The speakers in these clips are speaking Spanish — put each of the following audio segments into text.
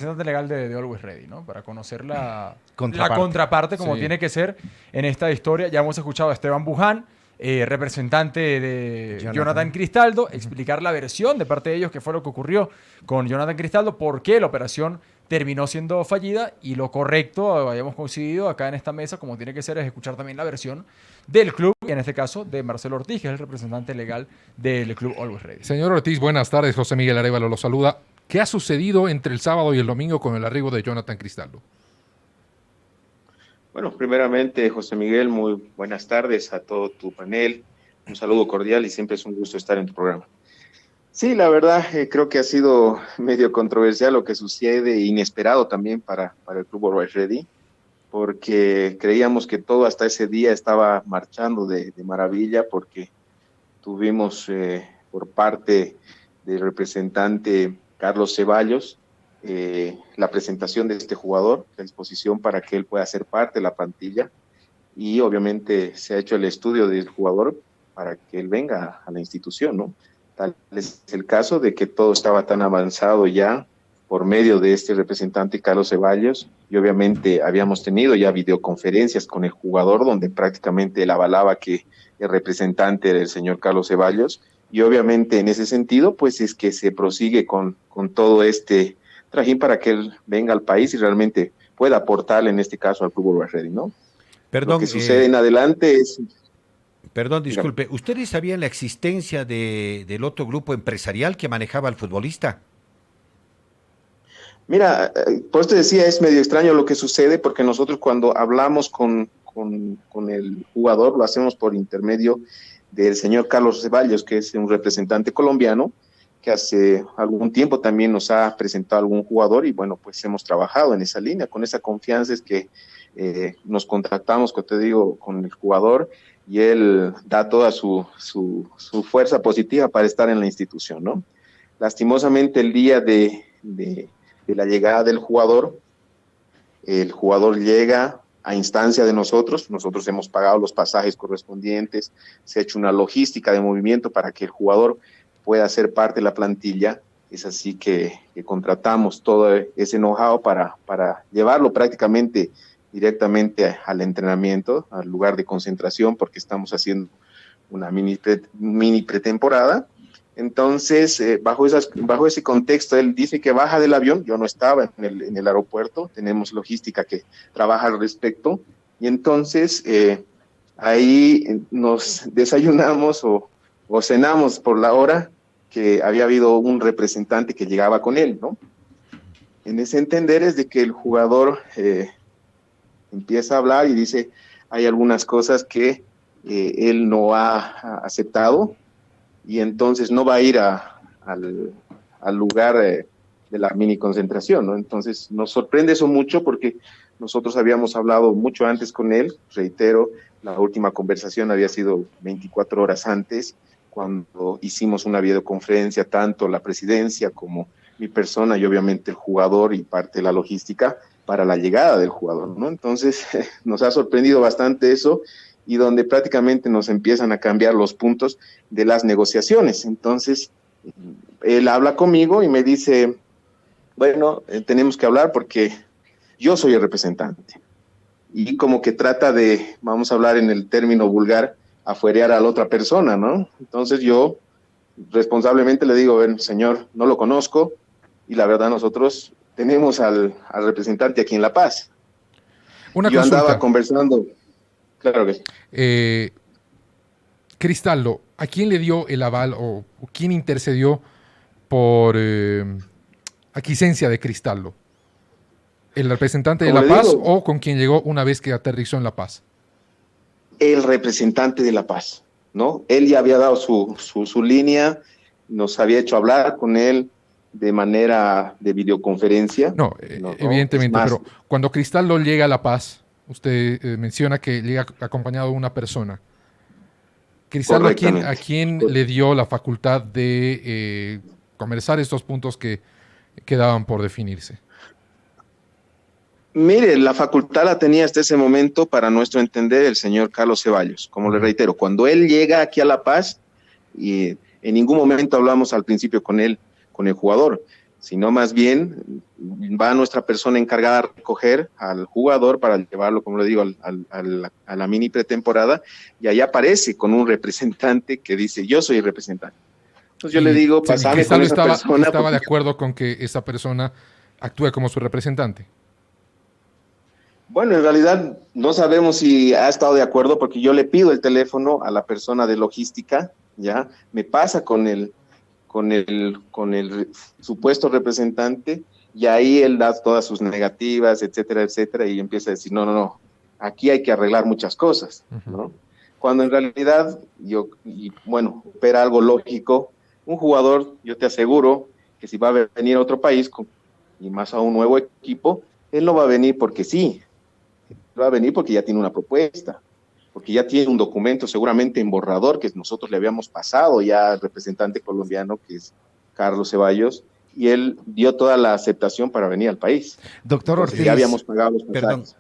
representante legal de Always Ready, ¿no? Para conocer la Contraparte. contraparte como Sí. tiene que ser en esta historia. Ya hemos escuchado a Esteban Buján, representante de Jonathan Cristaldo, explicar la versión de parte de ellos, qué fue lo que ocurrió con Jonathan Cristaldo, por qué la operación terminó siendo fallida, y lo correcto, habíamos coincidido acá en esta mesa, como tiene que ser, es escuchar también la versión del club, y en este caso de Marcelo Ortiz, que es el representante legal del club Always Ready. Señor Ortiz, buenas tardes. José Miguel Arévalo lo saluda. ¿Qué ha sucedido entre el sábado y el domingo con el arribo de Jonathan Cristaldo? Bueno, primeramente, José Miguel, muy buenas tardes a todo tu panel. Un saludo cordial y siempre es un gusto estar en tu programa. Sí, la verdad, creo que ha sido medio controversial lo que sucede, inesperado también para el Club Always Ready, porque creíamos que todo hasta ese día estaba marchando de maravilla, porque tuvimos por parte del representante Carlos Ceballos la presentación de este jugador, la disposición para que él pueda ser parte de la plantilla, y obviamente se ha hecho el estudio del jugador para que él venga a la institución, ¿no? Tal es el caso de que todo estaba tan avanzado ya por medio de este representante Carlos Ceballos, y obviamente habíamos tenido ya videoconferencias con el jugador donde prácticamente él avalaba que el representante era el señor Carlos Ceballos, y obviamente en ese sentido pues es que se prosigue con todo este trajín para que él venga al país y realmente pueda aportarle en este caso al Club Always Ready, ¿no? Perdón, lo que sucede en adelante es... Perdón, disculpe, ¿ustedes sabían la existencia del otro grupo empresarial que manejaba al futbolista? Mira, por eso te decía, es medio extraño lo que sucede, porque nosotros cuando hablamos con el jugador lo hacemos por intermedio del señor Carlos Ceballos, que es un representante colombiano, que hace algún tiempo también nos ha presentado algún jugador, y bueno, pues hemos trabajado en esa línea, con esa confianza es que nos contactamos, como te digo, con el jugador, y él da toda su fuerza positiva para estar en la institución, ¿no? Lastimosamente el día de la llegada del jugador, el jugador llega a instancia de nosotros hemos pagado los pasajes correspondientes, se ha hecho una logística de movimiento para que el jugador pueda ser parte de la plantilla. Es así que contratamos todo ese know-how para llevarlo prácticamente directamente al entrenamiento, al lugar de concentración, porque estamos haciendo una mini pretemporada. Entonces, bajo ese contexto, él dice que baja del avión. Yo no estaba en el aeropuerto, tenemos logística que trabaja al respecto, y entonces ahí nos desayunamos o cenamos por la hora que había habido un representante que llegaba con él, ¿no? En ese entender es de que el jugador empieza a hablar y dice, hay algunas cosas que él no ha aceptado, y entonces no va a ir al lugar de la mini concentración, ¿no? Entonces nos sorprende eso mucho, porque nosotros habíamos hablado mucho antes con él. Reitero, la última conversación había sido 24 horas antes, cuando hicimos una videoconferencia, tanto la presidencia como mi persona y obviamente el jugador y parte de la logística para la llegada del jugador, ¿no? Entonces nos ha sorprendido bastante eso, y donde prácticamente nos empiezan a cambiar los puntos de las negociaciones. Entonces él habla conmigo y me dice, bueno, tenemos que hablar porque yo soy el representante, y como que trata de, vamos a hablar en el término vulgar, afuerear a la otra persona, ¿no? Entonces yo responsablemente le digo, bueno, señor, no lo conozco, y la verdad nosotros tenemos al representante aquí en La Paz. Una yo consulta. Andaba conversando, claro que sí. Cristaldo, ¿a quién le dio el aval o quién intercedió por aquiescencia de Cristaldo? ¿El representante de La Paz o con quien llegó una vez que aterrizó en La Paz? El representante de La Paz, ¿no? Él ya había dado su línea, nos había hecho hablar con él de manera de videoconferencia. No, evidentemente, pero cuando Cristaldo llega a La Paz, usted menciona que llega acompañado de una persona. Cristaldo, ¿a quién le dio la facultad de conversar estos puntos que quedaban por definirse? Mire, la facultad la tenía hasta ese momento, para nuestro entender, el señor Carlos Ceballos. Como le reitero, cuando él llega aquí a La Paz, y en ningún momento hablamos al principio con él, con el jugador. sino más bien va nuestra persona encargada a recoger al jugador para llevarlo, como le digo, a la mini pretemporada, y ahí aparece con un representante que dice, yo soy el representante. Entonces yo le digo, pasame con esa persona. ¿Estaba de acuerdo con que esa persona actúe como su representante? Bueno, en realidad no sabemos si ha estado de acuerdo, porque yo le pido el teléfono a la persona de logística, ya me pasa con el supuesto representante, y ahí él da todas sus negativas, etcétera, etcétera, y empieza a decir, no, aquí hay que arreglar muchas cosas, ¿no? Cuando en realidad, opera algo lógico. Un jugador, yo te aseguro, que si va a venir a otro país, y más a un nuevo equipo, él no va a venir porque sí, va a venir porque ya tiene una propuesta, porque ya tiene un documento seguramente en borrador que nosotros le habíamos pasado ya al representante colombiano, que es Carlos Ceballos, y él dio toda la aceptación para venir al país. Doctor Ortiz, ya habíamos pagado los pasajes.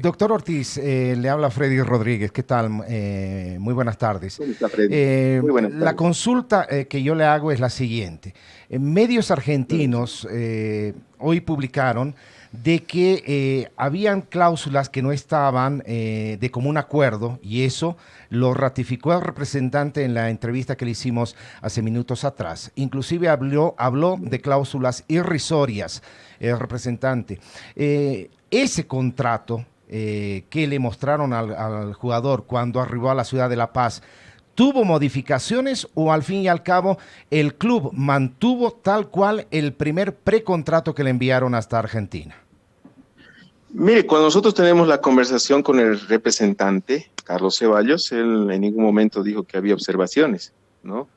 Doctor Ortiz, le habla Freddy Rodríguez. ¿Qué tal? Muy buenas tardes. ¿Cómo está, Freddy? Muy buenas tardes. La consulta que yo le hago es la siguiente. Medios argentinos hoy publicaron de que habían cláusulas que no estaban de común acuerdo, y eso lo ratificó el representante en la entrevista que le hicimos hace minutos atrás. Inclusive habló de cláusulas irrisorias el representante. Ese contrato que le mostraron al jugador cuando arribó a la ciudad de La Paz, ¿tuvo modificaciones o al fin y al cabo el club mantuvo tal cual el primer precontrato que le enviaron hasta Argentina? Mire, cuando nosotros tenemos la conversación con el representante, Carlos Ceballos, él en ningún momento dijo que había observaciones, ¿no?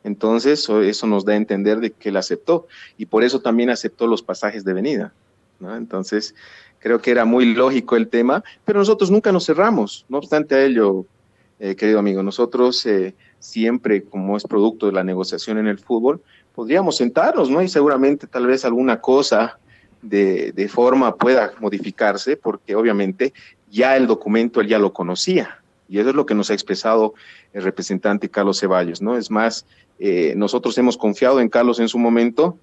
Entonces, eso nos da a entender de que él aceptó, y por eso también aceptó los pasajes de venida, ¿no? Entonces, creo que era muy lógico el tema, pero nosotros nunca nos cerramos. No obstante a ello, querido amigo, nosotros siempre, como es producto de la negociación en el fútbol, podríamos sentarnos, ¿no? Y seguramente tal vez alguna cosa de forma pueda modificarse, porque obviamente ya el documento él ya lo conocía, y eso es lo que nos ha expresado el representante Carlos Ceballos, ¿no? Es más, nosotros hemos confiado en Carlos en su momento,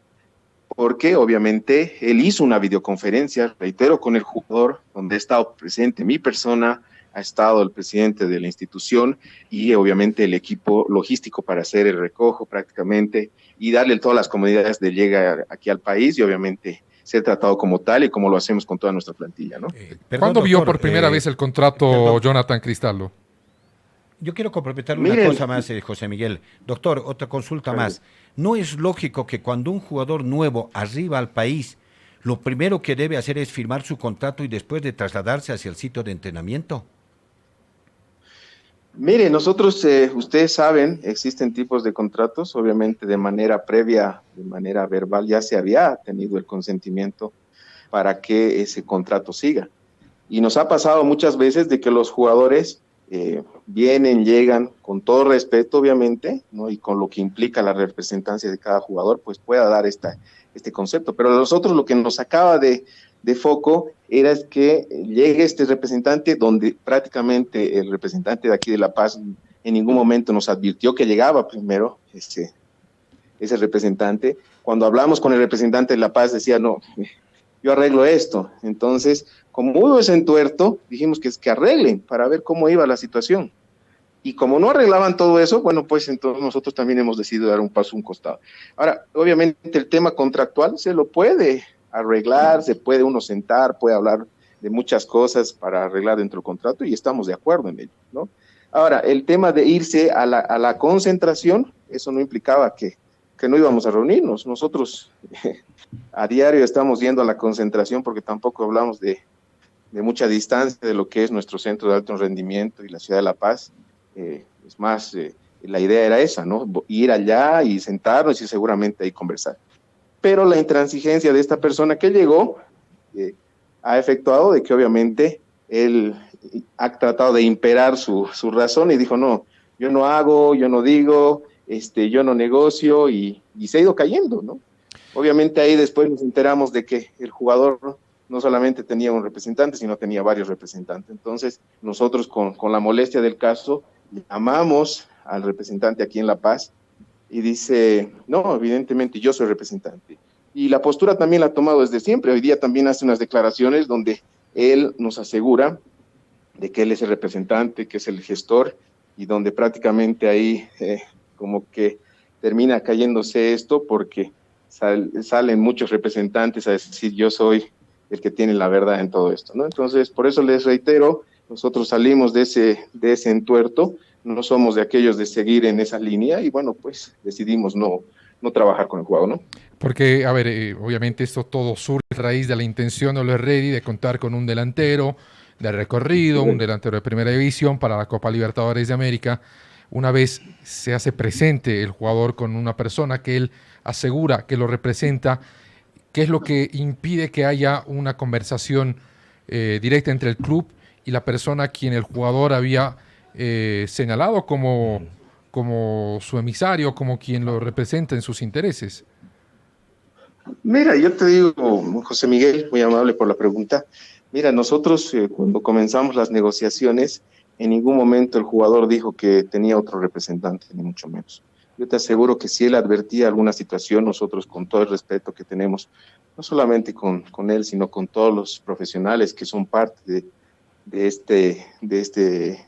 porque obviamente él hizo una videoconferencia, reitero, con el jugador, donde ha estado presente mi persona, ha estado el presidente de la institución y obviamente el equipo logístico para hacer el recojo prácticamente y darle todas las comodidades de llegar aquí al país y obviamente ser tratado como tal y como lo hacemos con toda nuestra plantilla, ¿no? ¿Cuándo vio por primera vez el contrato Jonathan Cristaldo? Yo quiero complementar una cosa más, José Miguel. Doctor, otra consulta más. ¿No es lógico que cuando un jugador nuevo arriba al país, lo primero que debe hacer es firmar su contrato y después de trasladarse hacia el sitio de entrenamiento? Mire, nosotros, ustedes saben, existen tipos de contratos, obviamente de manera previa, de manera verbal, ya se había tenido el consentimiento para que ese contrato siga. Y nos ha pasado muchas veces de que los jugadores vienen, llegan, con todo respeto, obviamente, ¿no? Y con lo que implica la representancia de cada jugador, pues pueda dar este concepto. Pero a nosotros lo que nos sacaba de foco era que llegue este representante, donde prácticamente el representante de aquí de La Paz en ningún momento nos advirtió que llegaba primero ese representante. Cuando hablamos con el representante de La Paz decía, no, yo arreglo esto. Entonces, como hubo ese entuerto, dijimos que arreglen para ver cómo iba la situación. Y como no arreglaban todo eso, bueno, pues entonces nosotros también hemos decidido dar un paso a un costado. Ahora, obviamente el tema contractual se lo puede arreglar, se puede uno sentar, puede hablar de muchas cosas para arreglar dentro del contrato y estamos de acuerdo en ello, ¿no? Ahora, el tema de irse a la concentración, eso no implicaba que no íbamos a reunirnos. Nosotros a diario estamos yendo a la concentración porque tampoco hablamos de mucha distancia de lo que es nuestro centro de alto rendimiento y la ciudad de La Paz. Es más, la idea era esa, ¿no? Ir allá y sentarnos y seguramente ahí conversar. Pero la intransigencia de esta persona que llegó ha efectuado de que obviamente él ha tratado de imperar su razón y dijo, no, yo no hago, yo no digo, yo no negocio y se ha ido cayendo, ¿no? Obviamente ahí después nos enteramos de que el jugador no solamente tenía un representante, sino tenía varios representantes. Entonces nosotros con la molestia del caso llamamos al representante aquí en La Paz y dice, no, evidentemente yo soy representante. Y la postura también la ha tomado desde siempre. Hoy día también hace unas declaraciones donde él nos asegura de que él es el representante, que es el gestor, y donde prácticamente ahí como que termina cayéndose esto porque salen muchos representantes a decir yo soy el que tiene la verdad en todo esto, ¿no? Entonces, por eso les reitero, nosotros salimos de ese entuerto, no somos de aquellos de seguir en esa línea y bueno, pues decidimos no trabajar con el jugador, ¿no? Porque, a ver, obviamente esto todo surge a raíz de la intención de Always Ready de contar con un delantero de recorrido, un delantero de primera división para la Copa Libertadores de América. Una vez se hace presente el jugador con una persona que él asegura que lo representa, ¿qué es lo que impide que haya una conversación directa entre el club y la persona a quien el jugador había señalado como su emisario, como quien lo representa en sus intereses? Mira, yo te digo, José Miguel, muy amable por la pregunta. Mira, nosotros cuando comenzamos las negociaciones, en ningún momento el jugador dijo que tenía otro representante, ni mucho menos. Yo te aseguro que si él advertía alguna situación, nosotros con todo el respeto que tenemos, no solamente con él, sino con todos los profesionales que son parte de este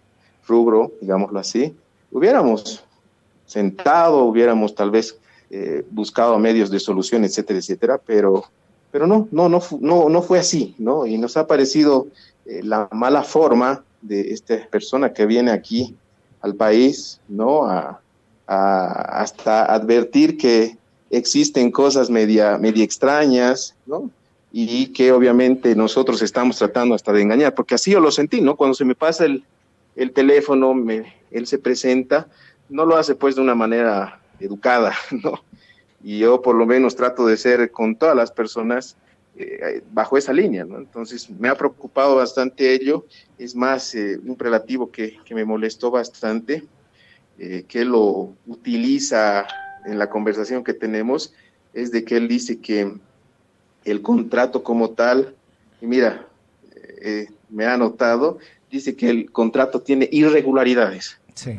rubro, digámoslo así, hubiéramos sentado, hubiéramos tal vez buscado medios de solución, etcétera, etcétera, pero no fue así, ¿no? Y nos ha parecido la mala forma de esta persona que viene aquí al país, ¿no? Hasta advertir que existen cosas media extrañas, ¿no? Y que obviamente nosotros estamos tratando hasta de engañar, porque así yo lo sentí, ¿no? Cuando se me pasa el teléfono, él se presenta, no lo hace pues de una manera educada, ¿no? Y yo por lo menos trato de ser con todas las personas bajo esa línea, ¿no? Entonces me ha preocupado bastante ello, es más un relativo que me molestó bastante, que lo utiliza en la conversación que tenemos, es de que él dice que el contrato como tal, y mira, me ha anotado, dice que el contrato tiene irregularidades. Sí.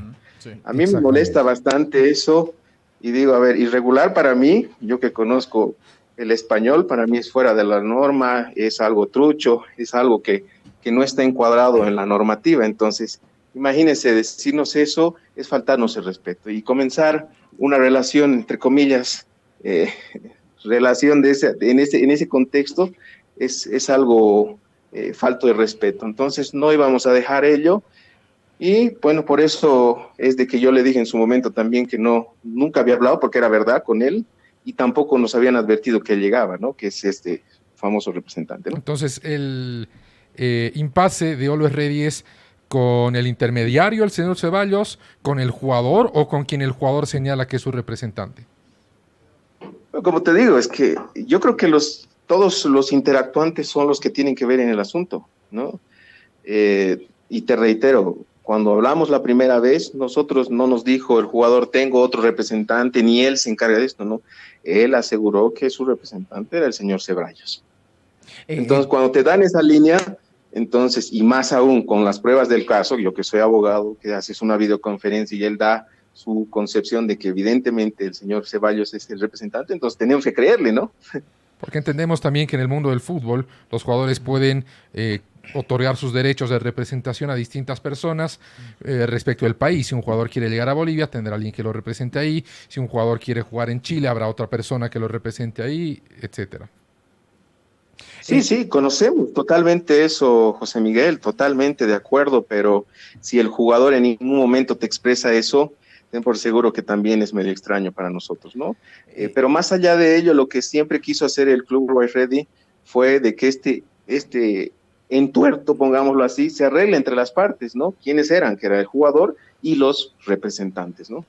A mí me molesta bastante eso, y digo, a ver, irregular para mí, yo que conozco el español, para mí es fuera de la norma, es algo trucho, es algo que no está encuadrado en la normativa. Entonces, imagínense, decirnos eso es faltarnos el respeto y comenzar una relación, entre comillas, relación en ese contexto es algo falto de respeto. Entonces, no íbamos a dejar ello. Y bueno, por eso es de que yo le dije en su momento también que nunca había hablado, porque era verdad con él, y tampoco nos habían advertido que él llegaba, ¿no? Que es este famoso representante, ¿no? Entonces, el impasse de Always Ready es con el intermediario, el señor Ceballos, con el jugador o con quien el jugador señala que es su representante. Como te digo, es que yo creo que todos los interactuantes son los que tienen que ver en el asunto, ¿no? Y te reitero, cuando hablamos la primera vez, nosotros no nos dijo el jugador, tengo otro representante, ni él se encarga de esto, ¿no? Él aseguró que su representante era el señor Ceballos. Entonces, cuando te dan esa línea, entonces, y más aún con las pruebas del caso, yo que soy abogado, que haces una videoconferencia y él da su concepción de que evidentemente el señor Ceballos es el representante, entonces tenemos que creerle, ¿no? Porque entendemos también que en el mundo del fútbol los jugadores pueden otorgar sus derechos de representación a distintas personas respecto del país. Si un jugador quiere llegar a Bolivia, tendrá alguien que lo represente ahí. Si un jugador quiere jugar en Chile, habrá otra persona que lo represente ahí, etcétera. Sí, conocemos totalmente eso, José Miguel, totalmente de acuerdo, pero si el jugador en ningún momento te expresa eso, ten por seguro que también es medio extraño para nosotros, ¿no? Pero más allá de ello, lo que siempre quiso hacer el Club Always Ready fue de que este entuerto, pongámoslo así, se arregle entre las partes, ¿no? ¿Quiénes eran? Que era el jugador y los representantes, ¿no?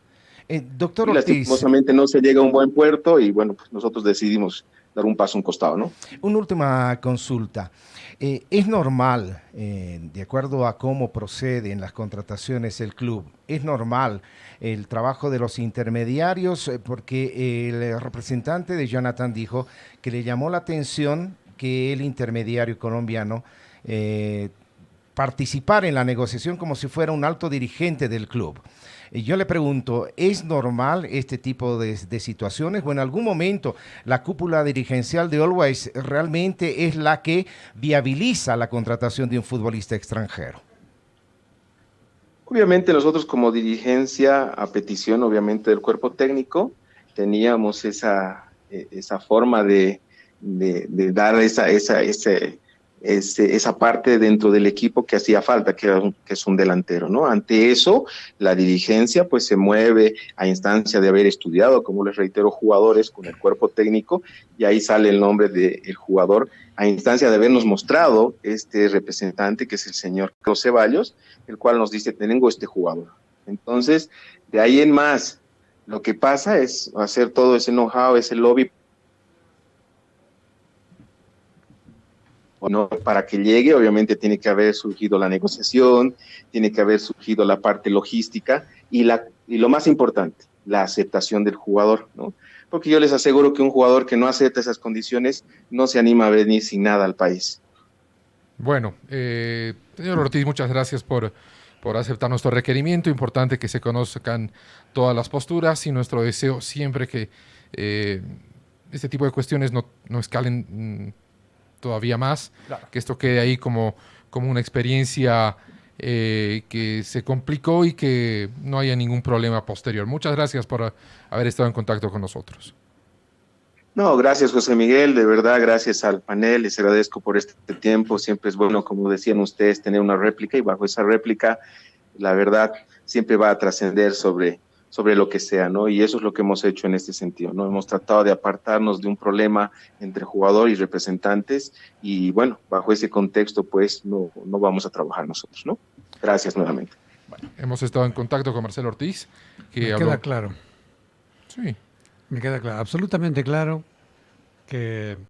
Doctor Ortiz. Lastimosamente no se llega a un buen puerto y bueno, pues nosotros decidimos dar un paso a un costado, ¿no? Una última consulta. ¿Es normal, de acuerdo a cómo procede en las contrataciones el club, es normal el trabajo de los intermediarios? Porque el representante de Jonathan dijo que le llamó la atención que el intermediario colombiano participara en la negociación como si fuera un alto dirigente del club. Yo le pregunto, ¿es normal este tipo de situaciones? ¿O en algún momento la cúpula dirigencial de Always realmente es la que viabiliza la contratación de un futbolista extranjero? Obviamente nosotros como dirigencia, a petición obviamente del cuerpo técnico, teníamos esa forma de dar esa parte dentro del equipo que hacía falta, que es un delantero, ¿no? Ante eso, la dirigencia pues se mueve a instancia de haber estudiado, como les reitero, jugadores con el cuerpo técnico, y ahí sale el nombre del jugador, a instancia de habernos mostrado este representante, que es el señor Carlos Ceballos, el cual nos dice, tengo este jugador. Entonces, de ahí en más, lo que pasa es hacer todo ese know-how, ese lobby, ¿no? Para que llegue, obviamente tiene que haber surgido la negociación, tiene que haber surgido la parte logística y lo más importante, la aceptación del jugador, ¿no? Porque yo les aseguro que un jugador que no acepta esas condiciones no se anima a venir sin nada al país. Bueno, señor Ortiz, muchas gracias por aceptar nuestro requerimiento. Importante que se conozcan todas las posturas y nuestro deseo siempre que este tipo de cuestiones no escalen todavía más, claro, que esto quede ahí como una experiencia que se complicó y que no haya ningún problema posterior. Muchas gracias por haber estado en contacto con nosotros. No, gracias José Miguel, de verdad, gracias al panel, les agradezco por este tiempo. Siempre es bueno, como decían ustedes, tener una réplica, y bajo esa réplica, la verdad, siempre va a trascender sobre lo que sea, ¿no? Y eso es lo que hemos hecho en este sentido, ¿no? Hemos tratado de apartarnos de un problema entre jugador y representantes, y bueno, bajo ese contexto, pues, no vamos a trabajar nosotros, ¿no? Gracias nuevamente. Bueno, hemos estado en contacto con Marcelo Ortiz, que Me queda claro. Sí. Me queda claro, absolutamente claro, que